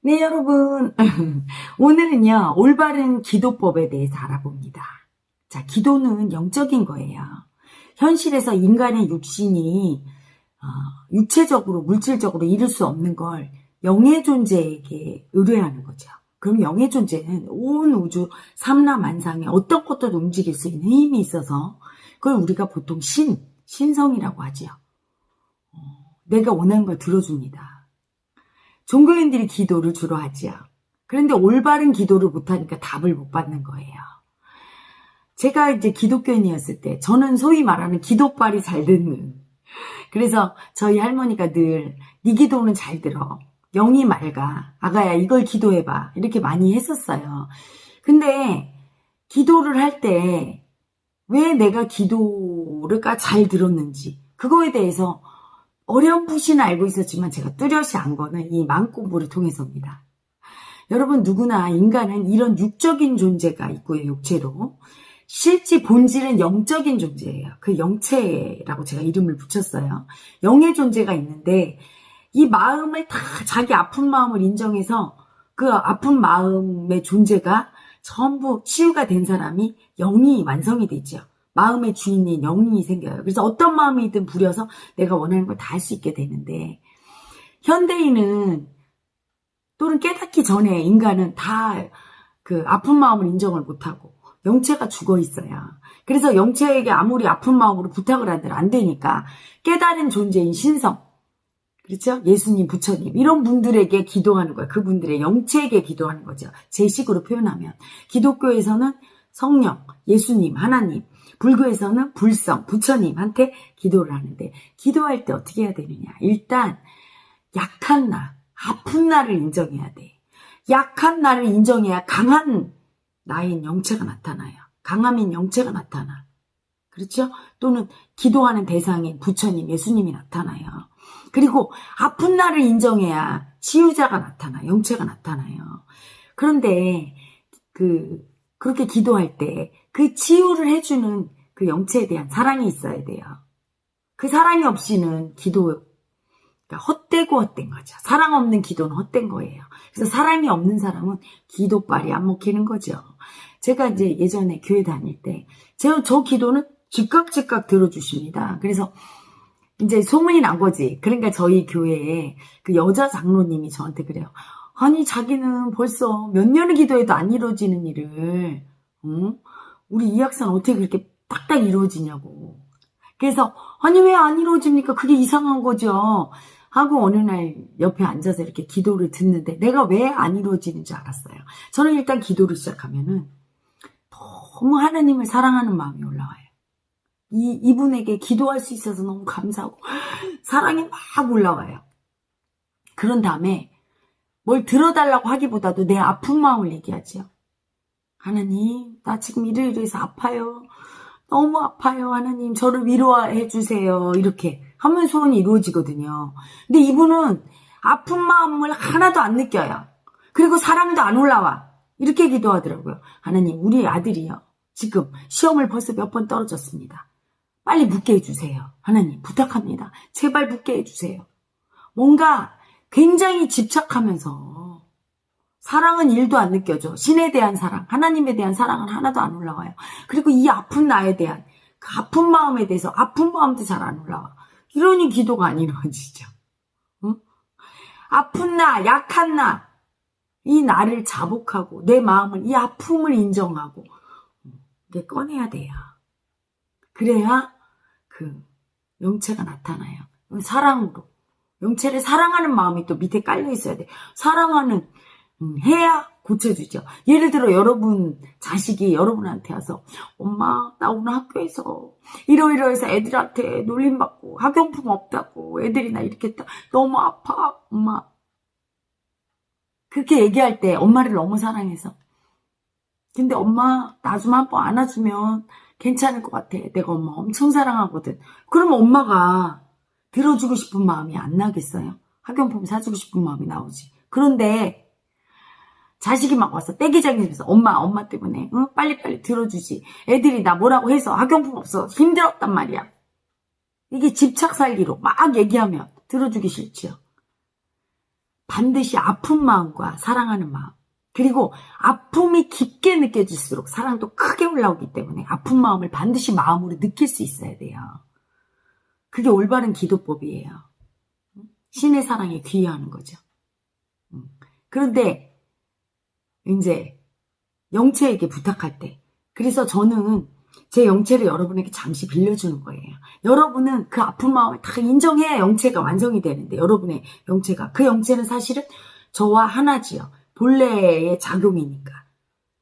네, 여러분. 오늘은요, 올바른 기도법에 대해서 알아봅니다. 자, 기도는 영적인 거예요. 현실에서 인간의 육신이 육체적으로, 물질적으로 이룰 수 없는 걸 영의 존재에게 의뢰하는 거죠. 그럼 영의 존재는 온 우주 삼라만상에 어떤 것도 움직일 수 있는 힘이 있어서 그걸 우리가 보통 신성이라고 하지요. 내가 원하는 걸 들어줍니다. 종교인들이 기도를 주로 하지요. 그런데 올바른 기도를 못하니까 답을 못 받는 거예요. 제가 이제 기독교인이었을 때 저는 소위 말하는 기도빨이 잘 듣는, 그래서 저희 할머니가 늘 네 기도는 잘 들어, 영이 맑아, 아가야 이걸 기도해봐, 이렇게 많이 했었어요. 근데 기도를 할 때 왜 내가 기도를 잘 들었는지 그거에 대해서 어렴풋이는 알고 있었지만 제가 뚜렷이 안 거는 이 마음 공부를 통해서입니다. 여러분, 누구나 인간은 이런 육적인 존재가 있고요, 육체로. 실제 본질은 영적인 존재예요. 그 영체라고 제가 이름을 붙였어요. 영의 존재가 있는데 이 마음을 다 자기 아픈 마음을 인정해서 그 아픈 마음의 존재가 전부 치유가 된 사람이 영이 완성이 되죠. 마음의 주인인 영이 생겨요. 그래서 어떤 마음이든 부려서 내가 원하는 걸 다 할 수 있게 되는데, 현대인은 또는 깨닫기 전에 인간은 다 그 아픈 마음을 인정을 못하고 영체가 죽어 있어요. 그래서 영체에게 아무리 아픈 마음으로 부탁을 하들 안 되니까 깨달은 존재인 신성, 그렇죠? 예수님, 부처님 이런 분들에게 기도하는 거예요. 그분들의 영체에게 기도하는 거죠. 제 식으로 표현하면 기독교에서는 성령, 예수님, 하나님, 불교에서는 불성, 부처님한테 기도를 하는데, 기도할 때 어떻게 해야 되느냐? 일단 약한 나, 아픈 나를 인정해야 돼. 약한 나를 인정해야 강한 나인 영체가 나타나요. 강함인 영체가 나타나. 그렇죠? 또는 기도하는 대상인 부처님, 예수님이 나타나요. 그리고 아픈 나를 인정해야 치유자가 나타나, 영체가 나타나요. 그런데 그렇게 기도할 때 그 치유를 해주는 그 영체에 대한 사랑이 있어야 돼요. 그 사랑이 없이는 기도, 그러니까 헛되고 헛된 거죠. 사랑 없는 기도는 헛된 거예요. 그래서 사랑이 없는 사람은 기도빨이 안 먹히는 거죠. 제가 이제 예전에 교회 다닐 때 저 기도는 즉각 들어주십니다. 그래서 이제 소문이 난 거지. 그러니까 저희 교회에 그 여자 장로님이 저한테 그래요. 아니, 자기는 벌써 몇 년을 기도해도 안 이루어지는 일을, 우리 이 학사는 어떻게 그렇게 딱딱 이루어지냐고. 그래서 아니, 왜 안 이루어집니까? 그게 이상한 거죠. 하고 어느 날 옆에 앉아서 이렇게 기도를 듣는데 내가 왜 안 이루어지는 줄 알았어요. 저는 일단 기도를 시작하면은 너무 하나님을 사랑하는 마음이 올라와요. 이분에게 기도할 수 있어서 너무 감사하고 사랑이 막 올라와요. 그런 다음에 뭘 들어달라고 하기보다도 내 아픈 마음을 얘기하죠. 하나님, 나 지금 이래서 아파요. 너무 아파요. 하나님, 저를 위로해 주세요. 이렇게 하면 소원이 이루어지거든요. 근데 이분은 아픈 마음을 하나도 안 느껴요. 그리고 사랑도 안 올라와. 이렇게 기도하더라고요. 하나님, 우리 아들이요, 지금 시험을 벌써 몇 번 떨어졌습니다. 빨리 붙게 해주세요. 하나님, 부탁합니다. 제발 붙게 해주세요. 뭔가 굉장히 집착하면서 사랑은 1도 안 느껴져. 신에 대한 사랑, 하나님에 대한 사랑은 하나도 안 올라와요. 그리고 이 아픈 나에 대한 그 아픈 마음에 대해서 아픈 마음도 잘 안 올라와. 이러니 기도가 안 이루어지죠. 응? 아픈 나, 약한 나, 이 나를 자복하고 내 마음을, 이 아픔을 인정하고 이게 꺼내야 돼요. 그래야 그 영체가 나타나요. 사랑으로. 영체를 사랑하는 마음이 또 밑에 깔려 있어야 돼. 사랑하는, 해야 고쳐주죠. 예를 들어 여러분 자식이 여러분한테 와서 엄마, 나 오늘 학교에서 이러이러해서 애들한테 놀림받고 학용품 없다고 애들이 나 이렇게 했다. 너무 아파, 엄마. 그렇게 얘기할 때 엄마를 너무 사랑해서, 근데 엄마 나 좀 한 번 안아주면 괜찮을 것 같아. 내가 엄마 엄청 사랑하거든. 그러면 엄마가 들어주고 싶은 마음이 안 나겠어요? 학용품 사주고 싶은 마음이 나오지. 그런데 자식이 막 와서 떼기장에서 엄마 때문에 빨리빨리 들어주지. 애들이 나 뭐라고 해서 학용품 없어 힘들었단 말이야. 이게 집착 살기로 막 얘기하면 들어주기 싫지요. 반드시 아픈 마음과 사랑하는 마음, 그리고 아픔이 깊게 느껴질수록 사랑도 크게 올라오기 때문에 아픈 마음을 반드시 마음으로 느낄 수 있어야 돼요. 그게 올바른 기도법이에요. 신의 사랑에 귀의하는 거죠. 그런데 이제 영체에게 부탁할 때, 그래서 저는 제 영체를 여러분에게 잠시 빌려주는 거예요. 여러분은 그 아픈 마음을 다 인정해야 영체가 완성이 되는데, 여러분의 영체가, 그 영체는 사실은 저와 하나지요. 본래의 작용이니까.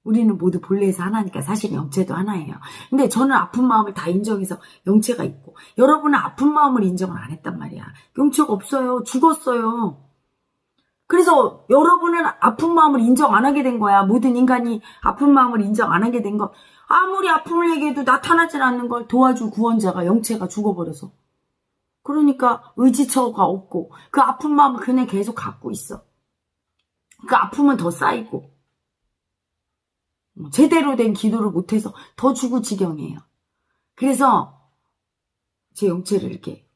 우리는 모두 본래에서 하나니까 사실 영체도 하나예요. 근데 저는 아픈 마음을 다 인정해서 영체가 있고, 여러분은 아픈 마음을 인정을 안 했단 말이야. 영체가 없어요. 죽었어요. 그래서 여러분은 아픈 마음을 인정 안 하게 된 거야. 모든 인간이 아픈 마음을 인정 안 하게 된 거. 아무리 아픔을 얘기해도 나타나질 않는 걸 도와줄 구원자가, 영체가 죽어버려서. 그러니까 의지처가 없고 그 아픈 마음을 그냥 계속 갖고 있어. 그 아픔은 더 쌓이고 제대로 된 기도를 못해서 더 죽을 지경이에요. 그래서 제 영체를 이렇게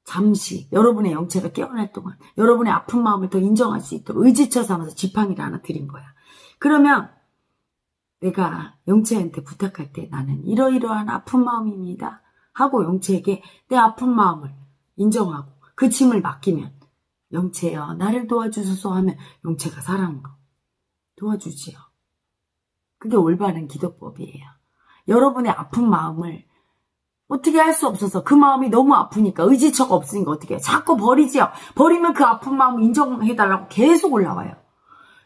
잠시 여러분의 영체가 깨어날 동안 여러분의 아픈 마음을 더 인정할 수 있도록 의지처 삼아서 지팡이를 하나 드린 거야. 그러면 내가 영체한테 부탁할 때 나는 이러이러한 아픈 마음입니다 하고 영체에게 내 아픈 마음을 인정하고 그 짐을 맡기면, 영체여 나를 도와주소서 하면 영체가 사랑으로 도와주지요. 그게 올바른 기도법이에요. 여러분의 아픈 마음을 어떻게 할 수 없어서, 그 마음이 너무 아프니까, 의지처가 없으니까 어떻게 해요? 자꾸 버리지요. 버리면 그 아픈 마음을 인정해달라고 계속 올라와요.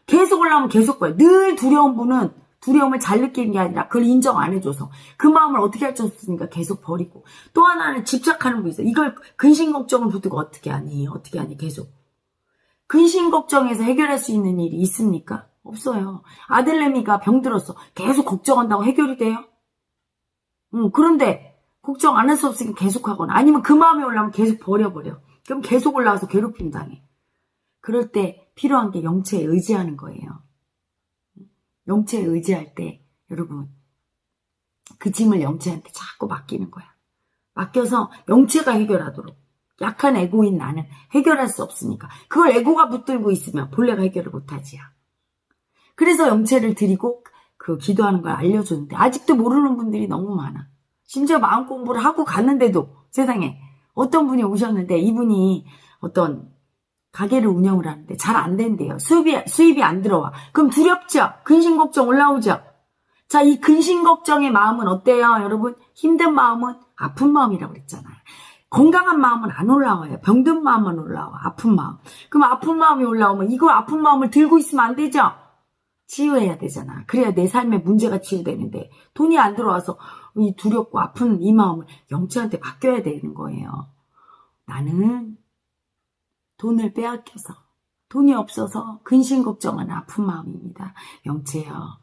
계속 올라오면 계속 봐요. 늘 두려운 분은 두려움을 잘 느끼는 게 아니라 그걸 인정 안 해줘서 그 마음을 어떻게 할 수 없으니까 계속 버리고, 또 하나는 집착하는 분 있어요. 이걸 근심 걱정을 붙들고 어떻게 하니 계속. 근심 걱정에서 해결할 수 있는 일이 있습니까? 없어요. 아들내미가 병들었어. 계속 걱정한다고 해결이 돼요? 그런데 걱정 안 할 수 없으니까 계속 하거나, 아니면 그 마음이 올라오면 계속 버려버려. 그럼 계속 올라와서 괴롭힘 당해. 그럴 때 필요한 게 영체에 의지하는 거예요. 영체에 의지할 때 여러분 그 짐을 영체한테 자꾸 맡기는 거야. 맡겨서 영체가 해결하도록. 약한 에고인 나는 해결할 수 없으니까 그걸 에고가 붙들고 있으면 본래가 해결을 못하지요. 그래서 영체를 드리고 그 기도하는 걸 알려줬는데 아직도 모르는 분들이 너무 많아. 심지어 마음 공부를 하고 갔는데도, 세상에 어떤 분이 오셨는데 이분이 어떤 가게를 운영을 하는데 잘 안 된대요. 수입이 안 들어와. 그럼 두렵죠? 근심 걱정 올라오죠? 자, 이 근심 걱정의 마음은 어때요? 여러분, 힘든 마음은 아픈 마음이라고 그랬잖아요. 건강한 마음은 안 올라와요. 병든 마음만 올라와. 아픈 마음. 그럼 아픈 마음이 올라오면 이거 아픈 마음을 들고 있으면 안 되죠? 치유해야 되잖아. 그래야 내 삶의 문제가 치유되는데, 돈이 안 들어와서 이 두렵고 아픈 이 마음을 영체한테 맡겨야 되는 거예요. 나는 돈을 빼앗겨서, 돈이 없어서 근심 걱정하는 아픈 마음입니다. 영체여,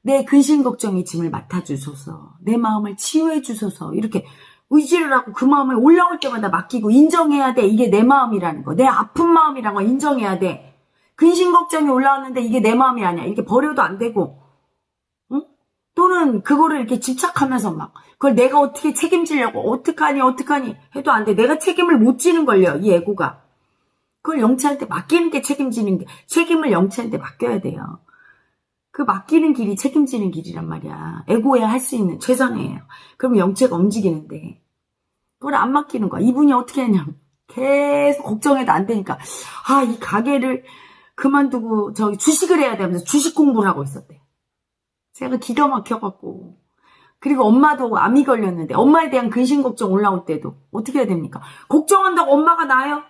내 근심 걱정의 짐을 맡아주소서, 내 마음을 치유해 주소서. 이렇게 의지를 하고 그 마음을 올라올 때마다 맡기고 인정해야 돼. 이게 내 마음이라는 거, 내 아픈 마음이라는 거 인정해야 돼. 근심 걱정이 올라왔는데 이게 내 마음이 아니야. 이렇게 버려도 안 되고, 응? 또는 그거를 이렇게 집착하면서 막 그걸 내가 어떻게 책임지려고 어떡하니 해도 안 돼. 내가 책임을 못 지는 걸요, 이 에고가. 그걸 영체한테 맡기는 게 책임지는 게, 책임을 영체한테 맡겨야 돼요. 그 맡기는 길이 책임지는 길이란 말이야. 에고야 할 수 있는 최선이에요. 그럼 영체가 움직이는데 그걸 안 맡기는 거야. 이분이 어떻게 하냐면 계속 걱정해도 안 되니까, 이 가게를 그만두고 저기 주식을 해야 되면서 주식 공부를 하고 있었대. 제가 기가 막혀갖고. 그리고 엄마도 암이 걸렸는데 엄마에 대한 근심 걱정 올라올 때도 어떻게 해야 됩니까? 걱정한다고 엄마가 나아요?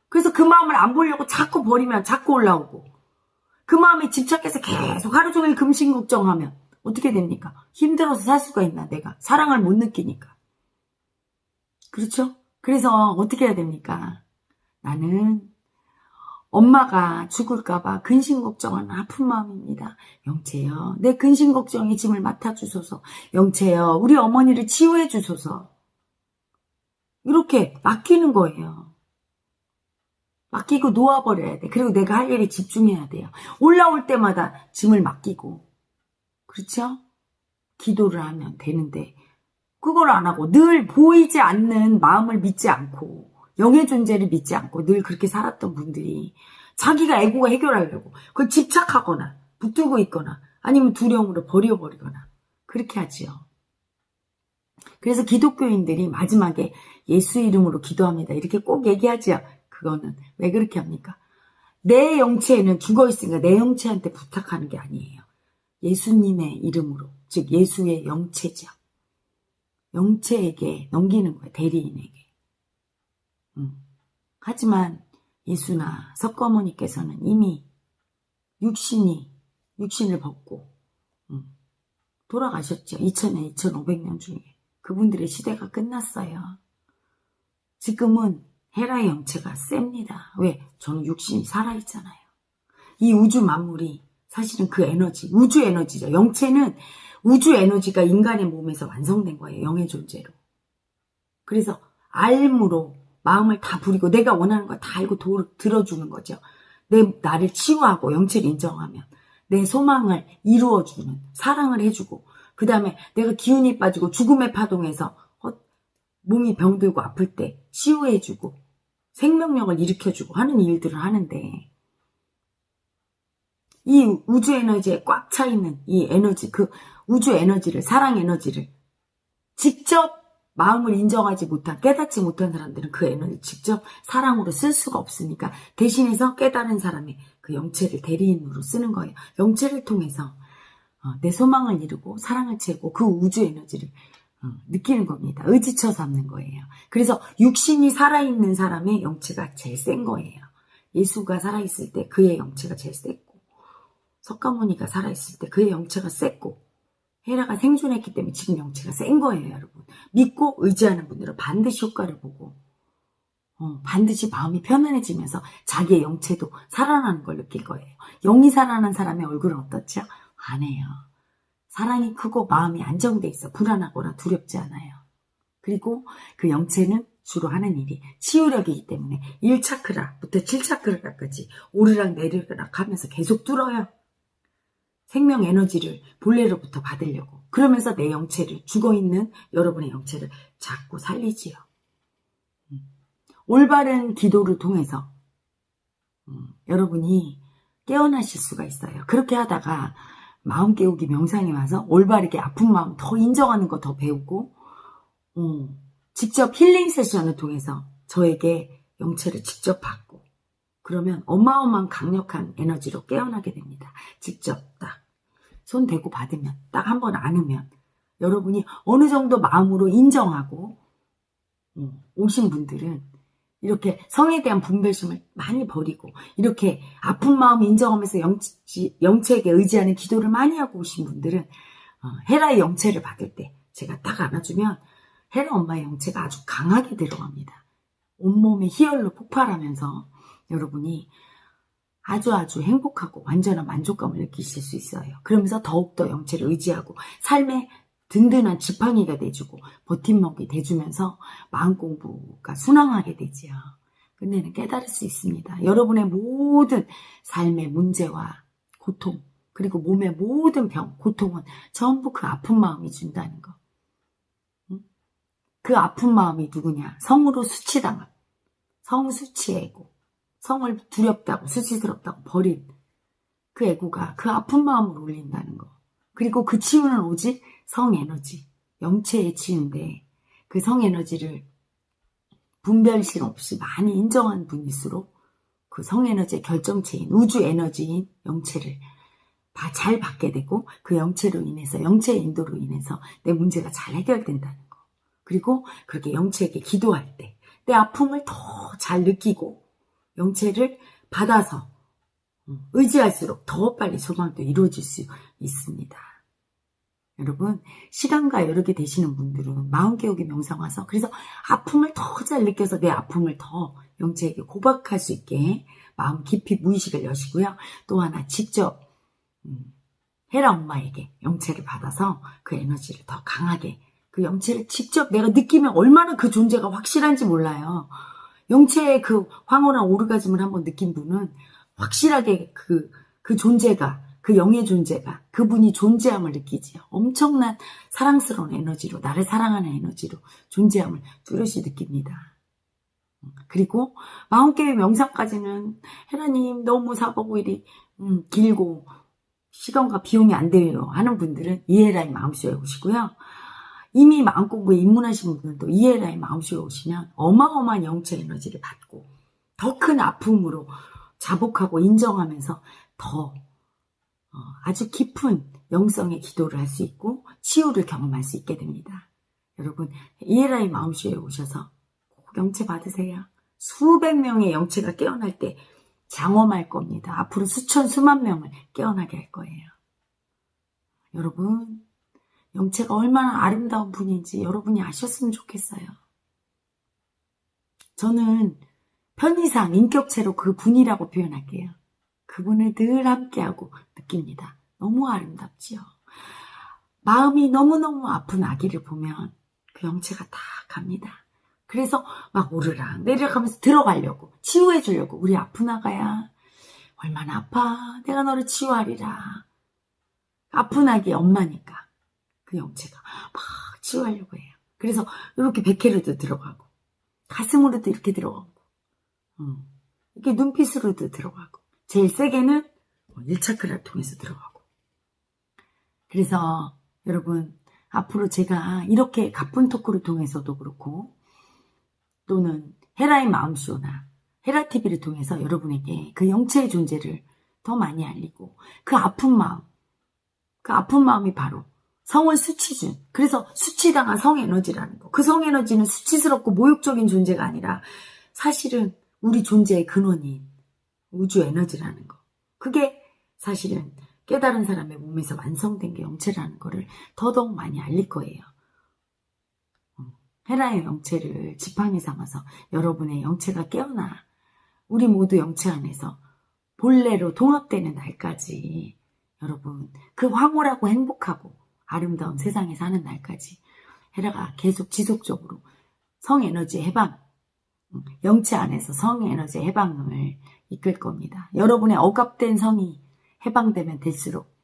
그래서 그 마음을 안 보려고 자꾸 버리면 자꾸 올라오고, 그 마음에 집착해서 계속 하루 종일 근심 걱정하면 어떻게 됩니까? 힘들어서 살 수가 있나, 내가 사랑을 못 느끼니까. 그렇죠? 그래서 어떻게 해야 됩니까? 나는 엄마가 죽을까봐 근심 걱정하는 아픈 마음입니다. 영체여, 내 근심 걱정의 짐을 맡아주소서. 영체여, 우리 어머니를 치유해 주소서. 이렇게 맡기는 거예요. 맡기고 놓아버려야 돼. 그리고 내가 할 일에 집중해야 돼요. 올라올 때마다 짐을 맡기고. 그렇죠? 기도를 하면 되는데 그걸 안 하고 늘 보이지 않는 마음을 믿지 않고, 영의 존재를 믿지 않고 늘 그렇게 살았던 분들이 자기가 에고가 해결하려고 그걸 집착하거나 붙들고 있거나 아니면 두려움으로 버려버리거나 그렇게 하지요. 그래서 기독교인들이 마지막에 예수 이름으로 기도합니다. 이렇게 꼭 얘기하지요. 그거는 왜 그렇게 합니까? 내 영체는 죽어있으니까 내 영체한테 부탁하는 게 아니에요. 예수님의 이름으로, 즉 예수의 영체죠. 영체에게 넘기는 거예요. 대리인에게. 하지만 예수나 석가모니께서는 이미 육신을 벗고 돌아가셨죠. 2000년, 2500년 중에. 그분들의 시대가 끝났어요. 지금은 헤라의 영체가 셉니다. 왜? 저는 육신이 살아있잖아요. 이 우주 만물이 사실은 그 에너지, 우주 에너지죠. 영체는 우주 에너지가 인간의 몸에서 완성된 거예요. 영의 존재로. 그래서 알므로 마음을 다 부리고 내가 원하는 거 다 알고 들어주는 거죠. 나를 치유하고 영체를 인정하면 내 소망을 이루어주는, 사랑을 해주고 그 다음에 내가 기운이 빠지고 죽음의 파동에서 몸이 병들고 아플 때 치유해주고 생명력을 일으켜주고 하는 일들을 하는데 이 우주 에너지에 꽉 차 있는 이 에너지, 그 우주 에너지를, 사랑 에너지를 직접 마음을 인정하지 못한, 깨닫지 못한 사람들은 그 에너지를 직접 사랑으로 쓸 수가 없으니까 대신해서 깨달은 사람의 그 영체를 대리인으로 쓰는 거예요. 영체를 통해서 내 소망을 이루고 사랑을 채우고 그 우주 에너지를 느끼는 겁니다. 의지처 삼는 거예요. 그래서 육신이 살아있는 사람의 영체가 제일 센 거예요. 예수가 살아있을 때 그의 영체가 제일 셌고 석가모니가 살아있을 때 그의 영체가 셌고 헤라가 생존했기 때문에 지금 영체가 센 거예요, 여러분. 믿고 의지하는 분들은 반드시 효과를 보고 반드시 마음이 편안해지면서 자기의 영체도 살아나는 걸 느낄 거예요. 영이 살아난 사람의 얼굴은 어떻죠? 안 해요. 사랑이 크고 마음이 안정돼 있어. 불안하거나 두렵지 않아요. 그리고 그 영체는 주로 하는 일이 치유력이기 때문에 1차크라부터 7차크라까지 오르락 내리락 하면서 계속 뚫어요. 생명 에너지를 본래로부터 받으려고. 그러면서 내 영체를, 죽어있는 여러분의 영체를 자꾸 살리지요. 올바른 기도를 통해서 여러분이 깨어나실 수가 있어요. 그렇게 하다가 마음 깨우기 명상에 와서 올바르게 아픈 마음 더 인정하는 거 더 배우고 직접 힐링 세션을 통해서 저에게 영체를 직접 받고 그러면 어마어마한 강력한 에너지로 깨어나게 됩니다. 직접 딱 손 대고 받으면, 딱 한 번 안으면 여러분이 어느 정도 마음으로 인정하고 오신 분들은 이렇게 성에 대한 분별심을 많이 버리고 이렇게 아픈 마음 인정하면서 영체에게 의지하는 기도를 많이 하고 오신 분들은 헤라의 영체를 받을 때 제가 딱 안아주면 헤라 엄마의 영체가 아주 강하게 들어갑니다. 온몸에 희열로 폭발하면서 여러분이 아주 행복하고 완전한 만족감을 느끼실 수 있어요. 그러면서 더욱더 영체를 의지하고 삶의 든든한 지팡이가 돼주고 버팀목이 돼주면서 마음 공부가 순항하게 되지요. 끝내는 깨달을 수 있습니다. 여러분의 모든 삶의 문제와 고통 그리고 몸의 모든 병, 고통은 전부 그 아픈 마음이 준다는 거. 그 아픈 마음이 누구냐? 성으로 수치당한 성수치의 에고. 성을 두렵다고 수치스럽다고 버린 그 에고가 그 아픈 마음을 올린다는 거. 그리고 그 치유는 오직 성에너지, 영체의 치유인데 그 성에너지를 분별심 없이 많이 인정한 분일수록 그 성에너지의 결정체인 우주 에너지인 영체를 잘 받게 되고 그 영체로 인해서 영체의 인도로 인해서 내 문제가 잘 해결된다는 거. 그리고 그렇게 영체에게 기도할 때 내 아픔을 더 잘 느끼고 영체를 받아서 의지할수록 더 빨리 소망도 이루어질 수 있습니다. 여러분 시간과 여력이 되시는 분들은 마음 깨우기 명상 와서 그래서 아픔을 더 잘 느껴서 내 아픔을 더 영체에게 고백할 수 있게 마음 깊이 무의식을 여시고요. 또 하나 직접 헤라 엄마에게 영체를 받아서 그 에너지를 더 강하게 그 영체를 직접 내가 느끼면 얼마나 그 존재가 확실한지 몰라요. 영체의 그 황홀한 오르가즘을 한번 느낀 분은 확실하게 그 존재가 그 영의 존재가 그분이 존재함을 느끼지요. 엄청난 사랑스러운 에너지로 나를 사랑하는 에너지로 존재함을 뚜렷이 느낍니다. 그리고 마음깨위 명상까지는 헤라님 너무 4박 5일이 길고 시간과 비용이 안 돼요 하는 분들은 이해라의 마음쇼에 오시고요. 이미 마음공부에 입문하신 분들도 이해라의 마음쇼에 오시면 어마어마한 영체 에너지를 받고 더 큰 아픔으로 자복하고 인정하면서 더 아주 깊은 영성의 기도를 할 수 있고 치유를 경험할 수 있게 됩니다. 여러분 이해라의 마음쇼에 오셔서 꼭 영체 받으세요. 수백 명의 영체가 깨어날 때 장엄할 겁니다. 앞으로 수천 수만 명을 깨어나게 할 거예요. 여러분 영체가 얼마나 아름다운 분인지 여러분이 아셨으면 좋겠어요. 저는 편의상 인격체로 그 분이라고 표현할게요. 그분을 늘 함께하고 느낍니다. 너무 아름답지요. 마음이 너무너무 아픈 아기를 보면 그 영체가 다 갑니다. 그래서 막 오르락 내리락 하면서 들어가려고 치유해 주려고 우리 아픈 아가야 얼마나 아파 내가 너를 치유하리라. 아픈 아기의 엄마니까 그 영체가 막 치유하려고 해요. 그래서 이렇게 백회로도 들어가고 가슴으로도 이렇게 들어가고 이렇게 눈빛으로도 들어가고 제일 세게는 1차크라를 통해서 들어가고. 그래서 여러분 앞으로 제가 이렇게 가쁜 토크를 통해서도 그렇고 또는 헤라의 마음쇼나 헤라TV를 통해서 여러분에게 그 영체의 존재를 더 많이 알리고 그 아픈 마음이 바로 성을 수치준, 그래서 수치당한 성에너지라는 거. 그 성에너지는 수치스럽고 모욕적인 존재가 아니라 사실은 우리 존재의 근원인 우주 에너지라는 거. 그게 사실은 깨달은 사람의 몸에서 완성된 게 영체라는 거를 더더욱 많이 알릴 거예요. 헤라의 영체를 지팡이 삼아서 여러분의 영체가 깨어나 우리 모두 영체 안에서 본래로 동합되는 날까지 여러분 그 황홀하고 행복하고 아름다운 세상에 사는 날까지 헤라가 계속 지속적으로 성에너지 해방, 영체 안에서 성에너지 해방을 이끌 겁니다. 여러분의 억압된 성이 해방되면 될수록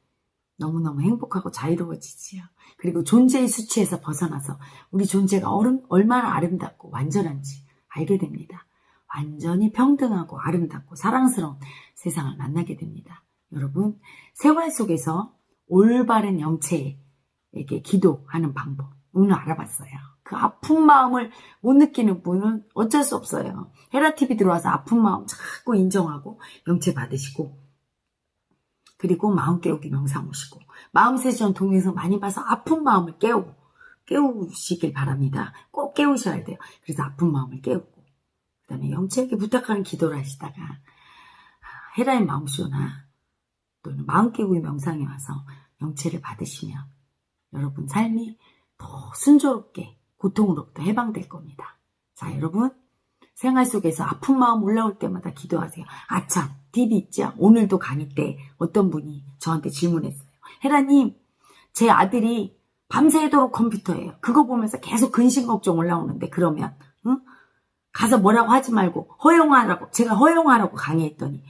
너무너무 행복하고 자유로워지지요. 그리고 존재의 수치에서 벗어나서 우리 존재가 얼마나 아름답고 완전한지 알게 됩니다. 완전히 평등하고 아름답고 사랑스러운 세상을 만나게 됩니다. 여러분, 생활 속에서 올바른 영체에게 기도하는 방법 오늘 알아봤어요. 그 아픈 마음을 못 느끼는 분은 어쩔 수 없어요. 헤라TV 들어와서 아픈 마음 자꾸 인정하고 영체 받으시고 그리고 마음 깨우기 명상 오시고 마음 세션 통해서 많이 봐서 아픈 마음을 깨우시길 바랍니다. 꼭 깨우셔야 돼요. 그래서 아픈 마음을 깨우고 그 다음에 영체에게 부탁하는 기도를 하시다가 헤라의 마음쇼나 또는 마음 깨우기 명상에 와서 영체를 받으시면 여러분 삶이 더 순조롭게 고통으로부터 해방될 겁니다. 자, 여러분 생활 속에서 아픈 마음 올라올 때마다 기도하세요. 아참, 팁이 있죠? 오늘도 강의 때 어떤 분이 저한테 질문했어요. 헤라님, 제 아들이 밤새도록 컴퓨터예요. 그거 보면서 계속 근심 걱정 올라오는데 그러면 가서 뭐라고 하지 말고 허용하라고 제가 허용하라고 강의했더니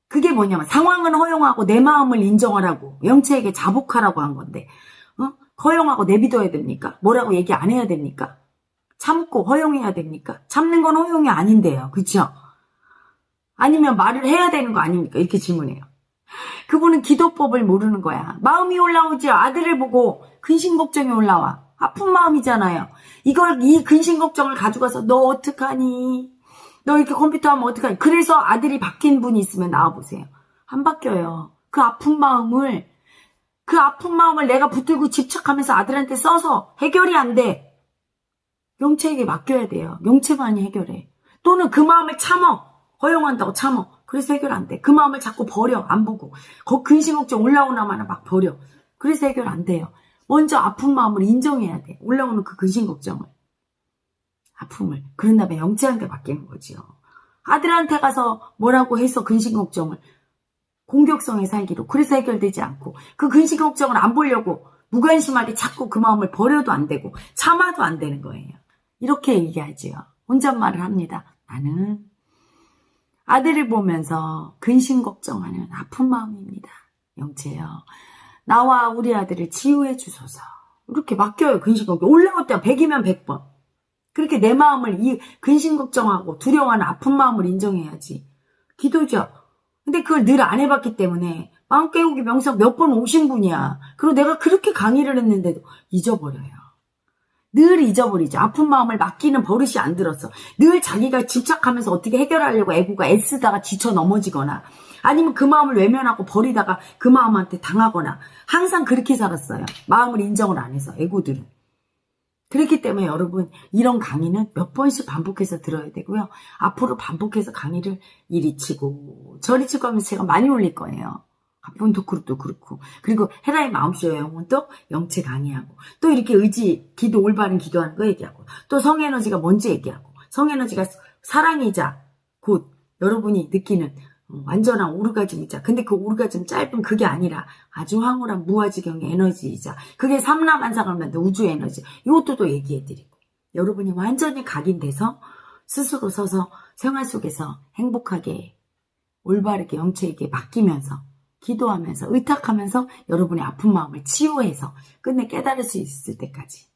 그게 뭐냐면 상황은 허용하고 내 마음을 인정하라고 영체에게 자복하라고 한 건데 허용하고 내비둬야 됩니까? 뭐라고 얘기 안 해야 됩니까? 참고 허용해야 됩니까? 참는 건 허용이 아닌데요. 그렇죠? 아니면 말을 해야 되는 거 아닙니까? 이렇게 질문해요. 그분은 기도법을 모르는 거야. 마음이 올라오지 아들을 보고 근심 걱정이 올라와. 아픈 마음이잖아요. 이 근심 걱정을 가져가서 너 어떡하니? 너 이렇게 컴퓨터 하면 어떡하니? 그래서 아들이 바뀐 분이 있으면 나와보세요. 안 바뀌어요. 그 아픈 마음을 내가 붙들고 집착하면서 아들한테 써서 해결이 안 돼. 영체에게 맡겨야 돼요. 영체만이 해결해. 또는 그 마음을 참어. 허용한다고 참어. 그래서 해결 안 돼. 그 마음을 자꾸 버려. 안 보고. 근심 걱정 올라오나마나 막 버려. 그래서 해결 안 돼요. 먼저 아픈 마음을 인정해야 돼. 올라오는 그 근심 걱정을. 아픔을. 그런 다음에 영체한테 맡기는 거지요. 아들한테 가서 뭐라고 해서 근심 걱정을 공격성의 살기로. 그래서 해결되지 않고 그 근심 걱정을 안 보려고 무관심하게 자꾸 그 마음을 버려도 안 되고 참아도 안 되는 거예요. 이렇게 얘기하지요. 혼잣말을 합니다. 나는 아들을 보면서 근심 걱정하는 아픈 마음입니다. 영체요. 나와 우리 아들을 치유해 주소서. 이렇게 맡겨요. 근심 걱정. 올라올 때 100이면 100번. 그렇게 내 마음을 이 근심 걱정하고 두려워하는 아픈 마음을 인정해야지. 기도죠. 근데 그걸 늘 안 해봤기 때문에 마음 깨우기 명상 몇 번 오신 분이야. 그리고 내가 그렇게 강의를 했는데도 잊어버려요. 늘 잊어버리죠. 아픈 마음을 맡기는 버릇이 안 들었어. 늘 자기가 집착하면서 어떻게 해결하려고 애구가 애쓰다가 지쳐 넘어지거나 아니면 그 마음을 외면하고 버리다가 그 마음한테 당하거나 항상 그렇게 살았어요. 마음을 인정을 안 해서 애구들은. 그렇기 때문에 여러분 이런 강의는 몇 번씩 반복해서 들어야 되고요. 앞으로 반복해서 강의를 이리 치고 저리 치고 하면서 제가 많이 올릴 거예요. 가쁜 토크도 그렇고 그리고 헤라의 마음쇼 영혼 또 영체 강의하고 또 이렇게 의지 기도 올바른 기도하는 거 얘기하고 또 성에너지가 뭔지 얘기하고 성에너지가 사랑이자 곧 여러분이 느끼는 완전한 오르가즘이자 근데 그 오르가즘 짧은 그게 아니라 아주 황홀한 무아지경의 에너지이자 그게 삼라만상을 만든 우주 에너지 이것도 또 얘기해드리고 여러분이 완전히 각인돼서 스스로 서서 생활 속에서 행복하게 올바르게 영체에게 맡기면서 기도하면서 의탁하면서 여러분의 아픈 마음을 치유해서 끝내 깨달을 수 있을 때까지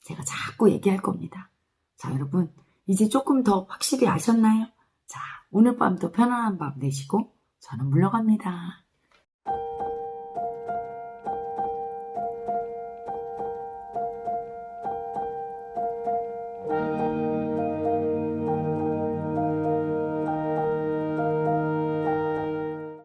제가 자꾸 얘기할 겁니다. 자 여러분 이제 조금 더 확실히 아셨나요? 자 오늘 밤도 편안한 밤 되시고 저는 물러갑니다.